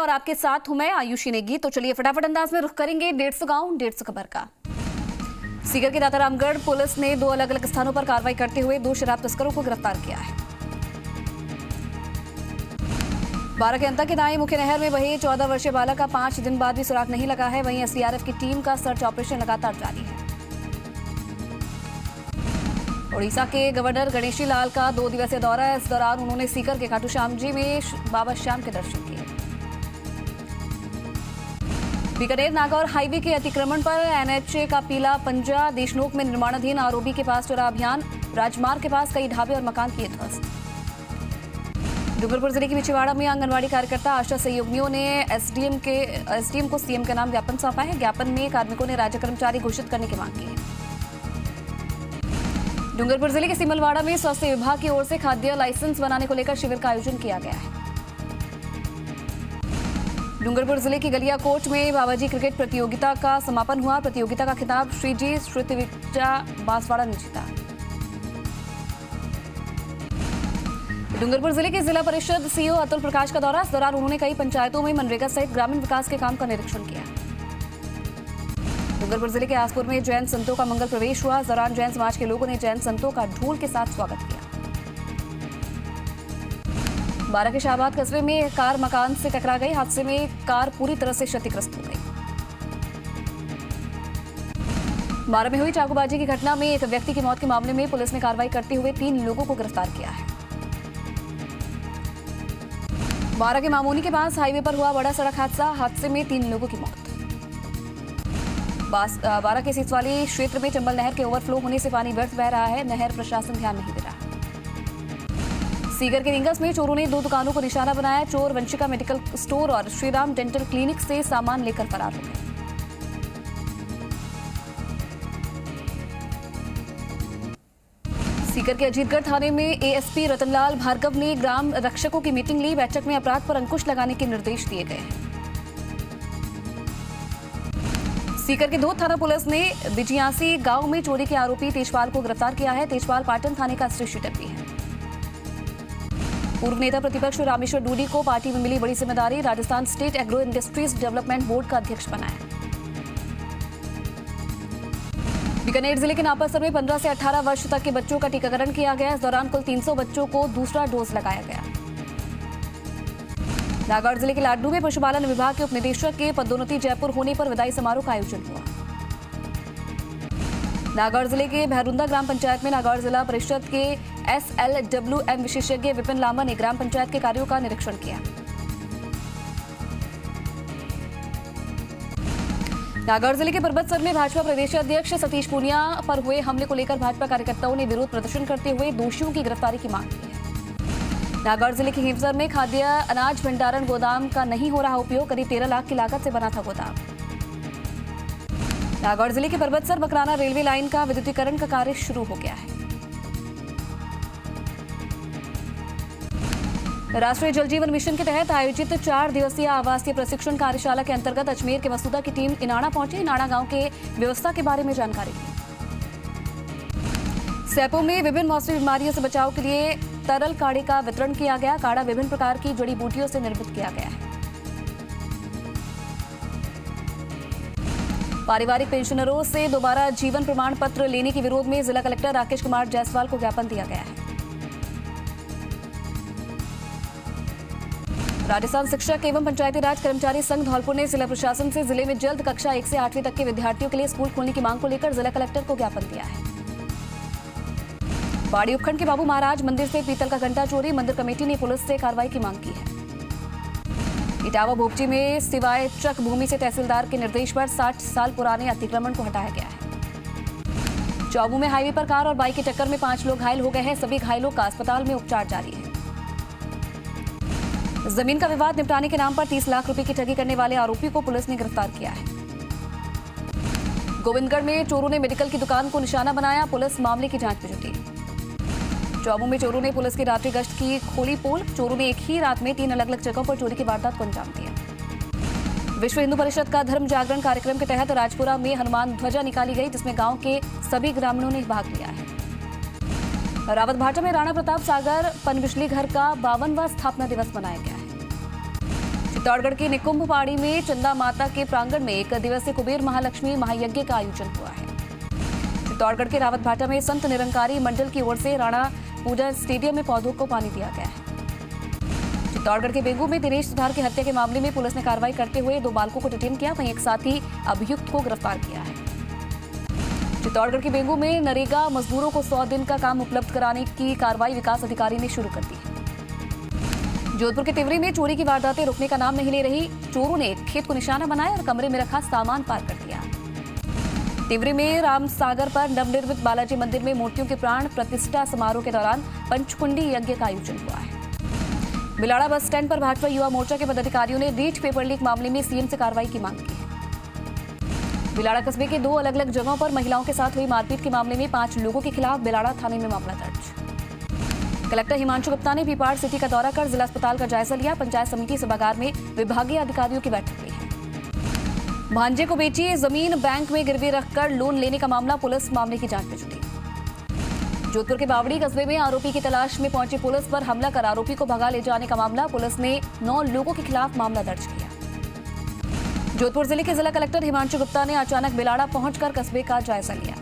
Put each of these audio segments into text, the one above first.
और आपके साथ हूं मैं आयुषी नेगी। तो चलिए फटाफट अंदाज में रुख करेंगे 150 गांव 150 खबर का। सीकर के दातारामगढ़ पुलिस ने 2 अलग अलग स्थानों पर कार्रवाई करते हुए 2 शराब तस्करों को गिरफ्तार किया है। बारा के अंता के दाएं मुख्य नहर में बहे 14 वर्षीय बालक का 5 दिन बाद भी सुराग नहीं लगा है। वहीं एसडीआरएफ की टीम का सर्च ऑपरेशन लगातार जारी है। उड़ीसा के गवर्नर गणेशी लाल का 2 दिवसीय दौरा है। इस दौरान उन्होंने सीकर के खाटू श्याम जी में बाबा श्याम के दर्शन किए। बीकानेर नागौर हाईवे के अतिक्रमण पर एनएच का पीला पंजा। देशनोक में निर्माणाधीन आरओबी के पास चौरा अभियान। राजमार्ग के पास कई ढाबे और मकान किए ध्वस्त। डूंगरपुर जिले के बिछवाड़ा में आंगनवाड़ी कार्यकर्ता आशा सहयोगियों ने एसडीएम को सीएम का नाम ज्ञापन सौंपा है। ज्ञापन में कार्मिकों ने राज्य कर्मचारी घोषित करने की मांग की है। डूंगरपुर जिले के सिमलवाड़ा में स्वास्थ्य विभाग की ओर से खाद्य लाइसेंस बनाने को लेकर शिविर का आयोजन किया गया है। डूंगरपुर जिले की गलियाकोट में बाबाजी क्रिकेट प्रतियोगिता का समापन हुआ। प्रतियोगिता का खिताब श्रीजी श्रुतिविचा बांसवाड़ा ने जीता। डूंगरपुर जिले के जिला परिषद सीईओ अतुल प्रकाश का दौरा। इस दौरान उन्होंने कई पंचायतों में मनरेगा सहित ग्रामीण विकास के काम का निरीक्षण किया। डूंगरपुर जिले के आसपुर में जैन संतों का मंगल प्रवेश हुआ। इस दौरान जैन समाज के लोगों ने जैन संतों का ढोल के साथ स्वागत किया। बारा के शाहबाद कस्बे में एक कार मकान से टकरा गई। हादसे में कार पूरी तरह से क्षतिग्रस्त हो गई। बारा में हुई चाकूबाजी की घटना में एक व्यक्ति की मौत के मामले में पुलिस ने कार्रवाई करते हुए 3 लोगों को गिरफ्तार किया है। बारा के मामूनी के पास हाईवे पर हुआ बड़ा सड़क हादसा। हादसे में 3 लोगों की मौत। बारा के सिसवाली क्षेत्र में चंबल नहर के ओवरफ्लो होने से पानी व्यर्थ बह रहा है। नहर प्रशासन ध्यान नहीं दे रहा। सीकर के रिंगस में चोरों ने 2 दुकानों को निशाना बनाया। चोर वंशिका मेडिकल स्टोर और श्रीराम डेंटल क्लिनिक से सामान लेकर फरार हो गए। सीकर के अजीतगढ़ थाने में एएसपी रतनलाल भार्गव ने ग्राम रक्षकों की मीटिंग ली। बैठक में अपराध पर अंकुश लगाने के निर्देश दिए गए हैं। सीकर के 2 थाना पुलिस ने बिजियासी गांव में चोरी के आरोपी तेजपाल को गिरफ्तार किया है। तेजपाल पाटन थाने का स्टेट शीटर भी है। पूर्व नेता प्रतिपक्ष रामेश्वर डूडी को पार्टी में मिली बड़ी जिम्मेदारी। Rajasthan state agro industries development board का अध्यक्ष बनाया। बीकानेर जिले के नापासर में 15 से 18 वर्ष तक के बच्चों का टीकाकरण किया गया। इस दौरान कुल 300 बच्चों को दूसरा डोज लगाया गया। नागौर जिले के लाडू में पशुपालन विभाग के उपनिदेशक के पदोन्नति जयपुर होने पर विदाई समारोह का आयोजन हुआ। नागौर जिले के भैरुंदा ग्राम पंचायत में नागौर जिला परिषद के SLWM विशेषज्ञ विपिन लांबा ने ग्राम पंचायत के कार्यों का निरीक्षण किया। नागौर जिले के परबतसर में भाजपा प्रदेश अध्यक्ष सतीश पूनिया पर हुए हमले को लेकर भाजपा कार्यकर्ताओं ने विरोध प्रदर्शन करते हुए दोषियों की गिरफ्तारी की मांग की है। नागौर जिले के हिमसर में खाद्य अनाज भंडारण गोदाम का नहीं हो रहा उपयोग। करीब 13 लाख की लागत से बना था गोदाम। नागौर जिले के परबतसर मकराना रेलवे लाइन का विद्युतीकरण का कार्य शुरू हो गया है। राष्ट्रीय जल जीवन मिशन के तहत आयोजित 4 दिवसीय आवासीय प्रशिक्षण कार्यशाला के अंतर्गत अजमेर के मसूदा की टीम इनाड़ा पहुंची। इनाड़ा गांव के व्यवस्था के बारे में जानकारी दी। सैपो में विभिन्न मौसमी बीमारियों से बचाव के लिए तरल काढ़े का वितरण किया गया। काढ़ा विभिन्न प्रकार की जड़ी बूटियों से निर्मित किया गया है। पारिवारिक पेंशनरों से दोबारा जीवन प्रमाण पत्र लेने के विरोध में जिला कलेक्टर राकेश कुमार जायसवाल को ज्ञापन दिया गया है। राजस्थान शिक्षक एवं पंचायती राज कर्मचारी संघ धौलपुर ने जिला प्रशासन से जिले में जल्द कक्षा 1 से 8वीं तक के विद्यार्थियों के लिए स्कूल खोलने की मांग को लेकर जिला कलेक्टर को ज्ञापन दिया है। बाड़ी उपखंड के बाबू महाराज मंदिर से पीतल का घंटा चोरी। मंदिर कमेटी ने पुलिस से कार्रवाई की मांग की है। इटावा भोपची में सिवाय चक भूमि से तहसीलदार के निर्देश पर 60 साल पुराने अतिक्रमण को हटाया गया है। चौबू में हाईवे पर कार और बाइक की टक्कर में 5 लोग घायल हो गए हैं। सभी घायलों का अस्पताल में उपचार जारी है। जमीन का विवाद निपटाने के नाम पर 30 लाख रुपए की ठगी करने वाले आरोपी को पुलिस ने गिरफ्तार किया है। गोविंदगढ़ में चोरों ने मेडिकल की दुकान को निशाना बनाया। पुलिस मामले की जांच में जुटी। चौबू में चोरों ने पुलिस की रात्रि गश्त की खोली पोल। चोरों ने एक ही रात में 3 अलग अलग जगहों पर चोरी की वारदात को अंजाम दिया। विश्व हिंदू परिषद का धर्म जागरण कार्यक्रम के तहत राजपुरा में हनुमान ध्वजा निकाली गई, जिसमें गांव के सभी ग्रामीणों ने भाग लिया है। रावत भाटा में राणा प्रताप सागर पनबिजली घर का 52वां स्थापना दिवस मनाया गया है। चित्तौड़गढ़ के निकुंभ पहाड़ी में चंदा माता के प्रांगण में 1 दिवसीय कुबेर महालक्ष्मी महायज्ञ का आयोजन हुआ है। चित्तौड़गढ़ के रावत भाटा में संत निरंकारी मंडल की ओर से राणा पूजा स्टेडियम में पौधों को पानी दिया गया है। चित्तौड़गढ़ के बेगू में दिनेश सुधार की हत्या के मामले में पुलिस ने कार्रवाई करते हुए 2 बालकों को डिटेन किया, वहीं एक साथी अभियुक्त को गिरफ्तार किया है। चित्तौड़गढ़ के बेगू में नरेगा मजदूरों को 100 दिन का काम उपलब्ध कराने की कार्रवाई विकास अधिकारी ने शुरू कर दी है। जोधपुर के तिवरी में चोरी की वारदातें रुकने का नाम नहीं ले रही। चोरों ने खेत को निशाना बनाया और कमरे में रखा सामान पार कर दिया। तिवरी में रामसागर पर नवनिर्मित बालाजी मंदिर में मूर्तियों के प्राण प्रतिष्ठा समारोह के दौरान पंचकुंडी यज्ञ का आयोजन हुआ है। बिलाड़ा बस स्टैंड पर भाजपा युवा मोर्चा के पदाधिकारियों ने रीट पेपर लीक मामले में सीएम से कार्रवाई की मांग की है। बिलाड़ा कस्बे के 2 अलग अलग जगहों पर महिलाओं के साथ हुई मारपीट के मामले में 5 लोगों के खिलाफ बिलाड़ा थाने में मामला दर्ज। कलेक्टर हिमांशु गुप्ता ने पीपाड़ सिटी का दौरा कर जिला अस्पताल का जायजा लिया। पंचायत समिति सभागार में विभागीय अधिकारियों की बैठक हुई है। भांजे को बेची जमीन बैंक में गिरवी रखकर लोन लेने का मामला, पुलिस मामले की जांच में जुटी। जोधपुर के बावड़ी कस्बे में आरोपी की तलाश में पहुंची पुलिस पर हमला कर आरोपी को भगा ले जाने का मामला, पुलिस ने 9 लोगों के खिलाफ मामला दर्ज किया। जोधपुर जिले के जिला कलेक्टर हिमांशु गुप्ता ने अचानक बिलाड़ा पहुंचकर कस्बे का जायजा लिया।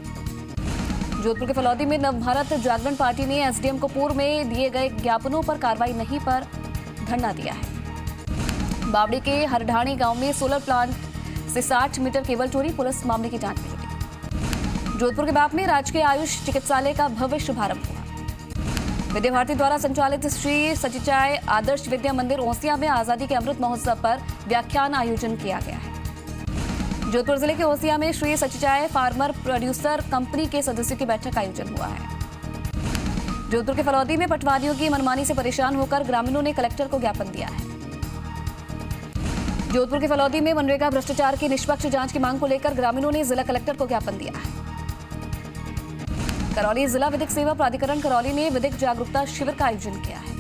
जोधपुर के फलौदी में नवभारत जागरण पार्टी ने एसडीएम को पूर्व में दिए गए ज्ञापनों पर कार्रवाई नहीं पर धरना दिया है। बावड़ी के हरढाणी गांव में सोलर प्लांट से 60 मीटर केबल चोरी, पुलिस मामले की जांच में जुटी। जोधपुर के बाप में राजकीय आयुष चिकित्सालय का भव्य शुभारंभ हुआ। विद्या भारती द्वारा संचालित श्री सचिचाय आदर्श विद्या मंदिर ओसिया में आजादी के अमृत महोत्सव पर व्याख्यान आयोजन किया गया है। जोधपुर जिले के ओसिया में श्री सचिचाय फार्मर प्रोड्यूसर कंपनी के सदस्यों की बैठक का आयोजन हुआ है। जोधपुर के फलौदी में पटवारियों की मनमानी से परेशान होकर ग्रामीणों ने कलेक्टर को ज्ञापन दिया है। जोधपुर के फलौदी में मनरेगा भ्रष्टाचार की निष्पक्ष जांच की मांग को लेकर ग्रामीणों ने जिला कलेक्टर को ज्ञापन दिया है। करौली जिला विधिक सेवा प्राधिकरण करौली ने विधिक जागरूकता शिविर का आयोजन किया है।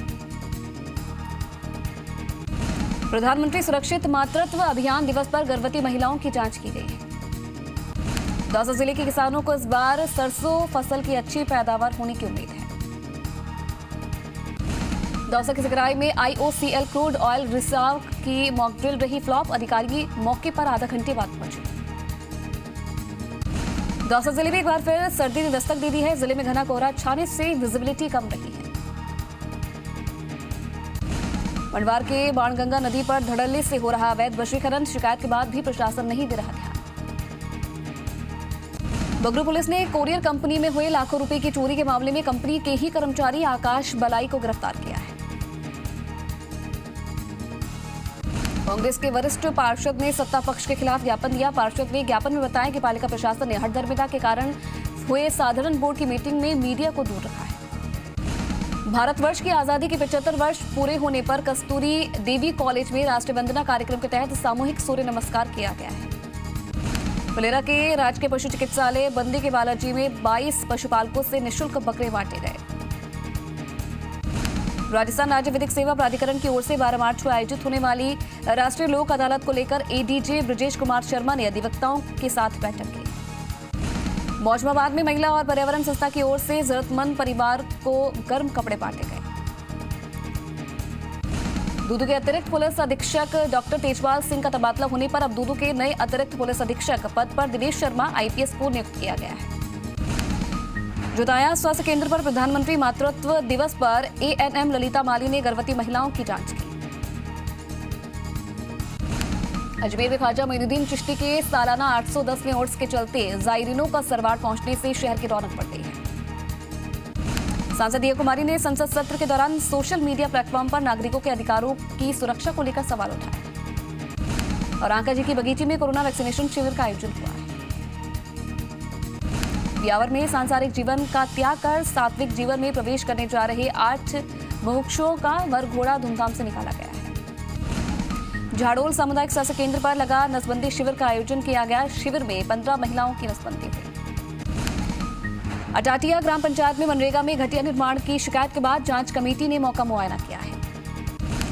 प्रधानमंत्री सुरक्षित मातृत्व अभियान दिवस पर गर्भवती महिलाओं की जांच की गई है। दौसा जिले के किसानों को इस बार सरसों फसल की अच्छी पैदावार होने की उम्मीद है। दौसा के सिकराई में IOCL क्रूड ऑयल रिजर्व की मॉक ड्रिल रही फ्लॉप, अधिकारी मौके पर आधा घंटे बाद पहुंचे। दौसा जिले में एक बार फिर सर्दी ने दस्तक दे दी है। जिले में घना कोहरा छाने से विजिबिलिटी कम रही है। मंडवार के बाणगंगा नदी पर धड़ल्ले से हो रहा अवैध बजरी खनन, शिकायत के बाद भी प्रशासन नहीं दे रहा ध्यान। बगरू पुलिस ने कोरियर कंपनी में हुए लाखों रुपए की चोरी के मामले में कंपनी के ही कर्मचारी आकाश बलाई को गिरफ्तार किया है। कांग्रेस के वरिष्ठ पार्षद ने सत्ता पक्ष के खिलाफ ज्ञापन दिया। पार्षद ने ज्ञापन में बताया कि पालिका प्रशासन ने हठधर्मिता के कारण हुए साधारण बोर्ड की मीटिंग में मीडिया को दूर रखा है। भारतवर्ष की आजादी के 75 वर्ष पूरे होने पर कस्तूरी देवी कॉलेज में राष्ट्रीय वंदना कार्यक्रम के तहत सामूहिक सूर्य नमस्कार किया गया है। फुलेरा के राजकीय पशु चिकित्सालय बंदी के बालाजी में 22 पशुपालकों से निःशुल्क बकरे बांटे गए। राजस्थान राज्य विधिक सेवा प्राधिकरण की ओर से 12 मार्च को आयोजित होने वाली राष्ट्रीय लोक अदालत को लेकर एडीजे ब्रजेश कुमार शर्मा ने अधिवक्ताओं के साथ बैठक की। मौजमाबाद में महिला और पर्यावरण संस्था की ओर से जरूरतमंद परिवार को गर्म कपड़े बांटे गए। दूदू के अतिरिक्त पुलिस अधीक्षक डॉक्टर तेजपाल सिंह का तबादला होने पर अब दूदू के नए अतिरिक्त पुलिस अधीक्षक पद पर दिनेश शर्मा IPS को नियुक्त किया गया है। जोताया स्वास्थ्य केंद्र पर प्रधानमंत्री मातृत्व दिवस पर ANM ललिता माली ने गर्भवती महिलाओं की जांच की। अजमेर में ख्वाजा मोइनुद्दीन चिश्ती के सालाना 810वें उर्स के चलते जायरीनों का सरवार पहुंचने से शहर की रौनक बढ़ गई है। सांसद दिया कुमारी ने संसद सत्र के दौरान सोशल मीडिया प्लेटफॉर्म पर नागरिकों के अधिकारों की सुरक्षा को लेकर सवाल उठाया। और आंका जी की बगीची में कोरोना वैक्सीनेशन शिविर का आयोजन हुआ है। ब्यावर में सांसारिक जीवन का त्याग कर सात्विक जीवन में प्रवेश करने जा रहे 8 मुमुक्षुओं का वर घोड़ा धूमधाम से निकाला गया है। झाड़ोल सामुदायिक स्वास्थ्य केंद्र पर लगा नसबंदी शिविर का आयोजन किया गया। शिविर में 15 महिलाओं की नसबंदी हुई। अटाटिया ग्राम पंचायत में मनरेगा में घटिया निर्माण की शिकायत के बाद जांच कमेटी ने मौका मुआयना किया है।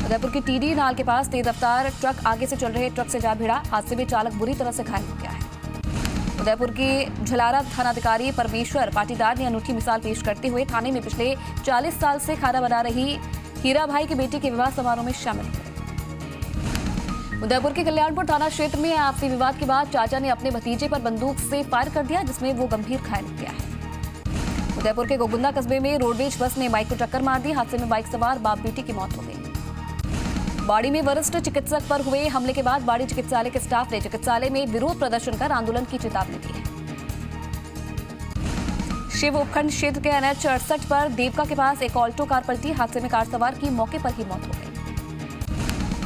उदयपुर की टीडी नाल के पास तेज रफ्तार ट्रक आगे से चल रहे ट्रक से जा भिड़ा। हादसे में चालक बुरी तरह से घायल हो गया है। उदयपुर की झलारा थानाधिकारी परमेश्वर पाटीदार ने अनूठी मिसाल पेश करते हुए थाने में पिछले 40 साल से खाना बना रही हीरा भाई की बेटी के विवाह समारोह में शामिल हुए। उदयपुर के कल्याणपुर थाना क्षेत्र में आपसी विवाद के बाद चाचा ने अपने भतीजे पर बंदूक से फायर कर दिया, जिसमें वो गंभीर घायल हो गया है। उदयपुर के गोगुंदा कस्बे में रोडवेज बस ने बाइक को टक्कर मार दी। हादसे में बाइक सवार बाप बेटी की मौत हो गई। बाड़ी में वरिष्ठ चिकित्सक पर हुए हमले के बाद बाड़ी चिकित्सालय के स्टाफ ने चिकित्सालय में विरोध प्रदर्शन कर आंदोलन की चेतावनी दी है। शिव उपखंड क्षेत्र के NH 68 पर देवका के पास एक ऑल्टो कार पलटी। हादसे में कार सवार की मौके पर ही मौत हो गई।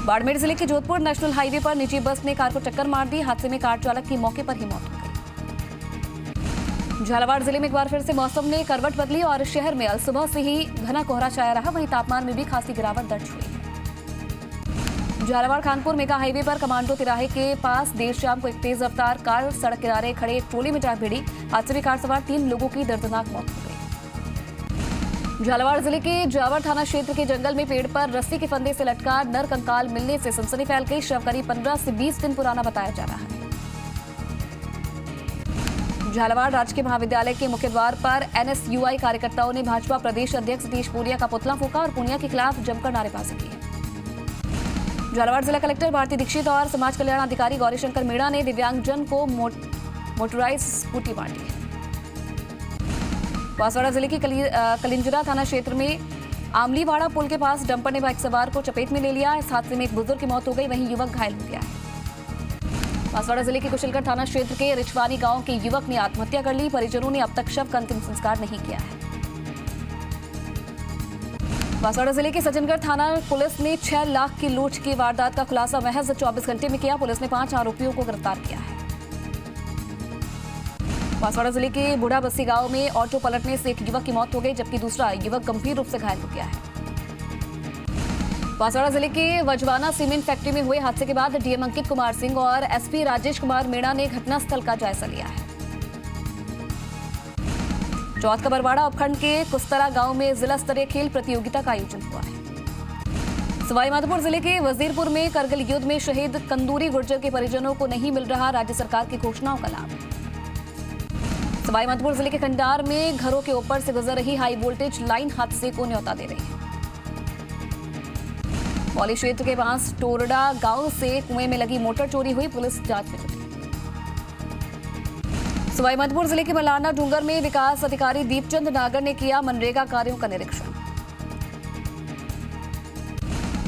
बाड़मेर जिले के जोधपुर नेशनल हाईवे पर निजी बस ने कार को टक्कर मार दी। हादसे में कार चालक की मौके पर ही मौत हो गई। झालावाड़ जिले में एक बार फिर से मौसम ने करवट बदली और शहर में सुबह से ही घना कोहरा छाया रहा। वहीं तापमान में भी खासी गिरावट दर्ज हुई है। झालावाड़ खानपुर मेगा हाईवे पर कमांडो तिराहे के पास देर शाम को एक तेज रफ्तार कार सड़क किनारे खड़े ट्रोली में जा भिड़ी। हादसे में कार सवार 3 लोगों की दर्दनाक मौत हो गई। झालावाड़ जिले के जावर थाना क्षेत्र के जंगल में पेड़ पर रस्सी के फंदे से लटका नर कंकाल मिलने से सनसनी फैल गई। शव करीब 15 से 20 दिन पुराना बताया जा रहा है। झालावाड़ राजकीय महाविद्यालय के मुख्य द्वार पर NSUI कार्यकर्ताओं ने भाजपा प्रदेश अध्यक्ष सतीश पूनिया का पुतला फूंका और पूनिया के खिलाफ जमकर नारेबाजी की। झालावाड़ जिला कलेक्टर भारती दीक्षित और समाज कल्याण अधिकारी गौरीशंकर मीणा ने दिव्यांगजन को मोटराइज स्कूटी बांटी। बांसवाड़ा जिले के कलिंजरा थाना क्षेत्र में आमलीवाड़ा पुल के पास डंपर ने बाइक सवार को चपेट में ले लिया। इस हादसे में एक बुजुर्ग की मौत हो गई, वहीं युवक घायल हो गया है। बांसवाड़ा जिले के कुशलगढ़ थाना क्षेत्र के रिचवानी गांव के युवक ने आत्महत्या कर ली। परिजनों ने अब तक शव का अंतिम संस्कार नहीं किया है। बांसवाड़ा जिले के सज्जनगढ़ थाना पुलिस ने 6 लाख की लूट की वारदात का खुलासा महज 24 घंटे में किया। पुलिस ने 5 आरोपियों को गिरफ्तार किया है। बांसवाड़ा जिले के बूढ़ा बस्सी गांव में ऑटो पलटने से एक युवक की मौत हो गई, जबकि दूसरा युवक गंभीर रूप से घायल हो गया है। बांसवाड़ा जिले के वजवाना सीमेंट फैक्ट्री में हुए हादसे के बाद डीएम अंकित कुमार सिंह और SP राजेश कुमार मीणा ने घटनास्थल का जायजा लिया है। चौथ का बरवाड़ा उपखंड के कुस्तरा गांव में जिला स्तरीय खेल प्रतियोगिता का आयोजन हुआ है। सवाईमाधोपुर जिले के वजीरपुर में करगिल युद्ध में शहीद कंदूरी गुर्जर के परिजनों को नहीं मिल रहा राज्य सरकार की घोषणाओं का लाभ। सवाईमाधोपुर जिले के खंडार में घरों के ऊपर से गुजर रही हाई वोल्टेज लाइन हादसे को न्योता दे रही है। पौली क्षेत्र के पास टोरडा गांव से कुएं में लगी मोटर चोरी हुई, पुलिस जांच में जुटी। सवाईमाधोपुर जिले के मलारना डूंगर में विकास अधिकारी दीपचंद नागर ने किया मनरेगा कार्यों का निरीक्षण।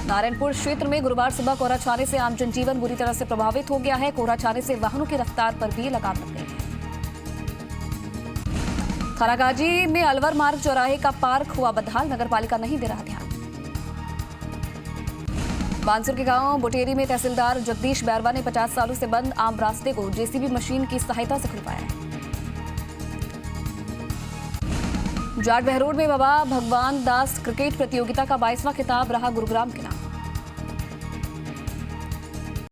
नारायणपुर क्षेत्र में गुरुवार सुबह कोहरा छाने से आम जनजीवन बुरी तरह से प्रभावित हो गया है। कोहरा छाने से वाहनों की रफ्तार पर भी लगाम लग गई है। थानागाजी में अलवर मार्ग चौराहे का पार्क हुआ बदहाल, नगरपालिका नहीं दे रहा ध्यान। बानसूर के गांव बुटेरी में तहसीलदार जगदीश बैरवा ने 50 सालों से बंद आम रास्ते को JCB मशीन की सहायता से खुलवाया है। जाट बहरोड में बाबा भगवान दास क्रिकेट प्रतियोगिता का 22वां खिताब रहा गुरुग्राम के नाम।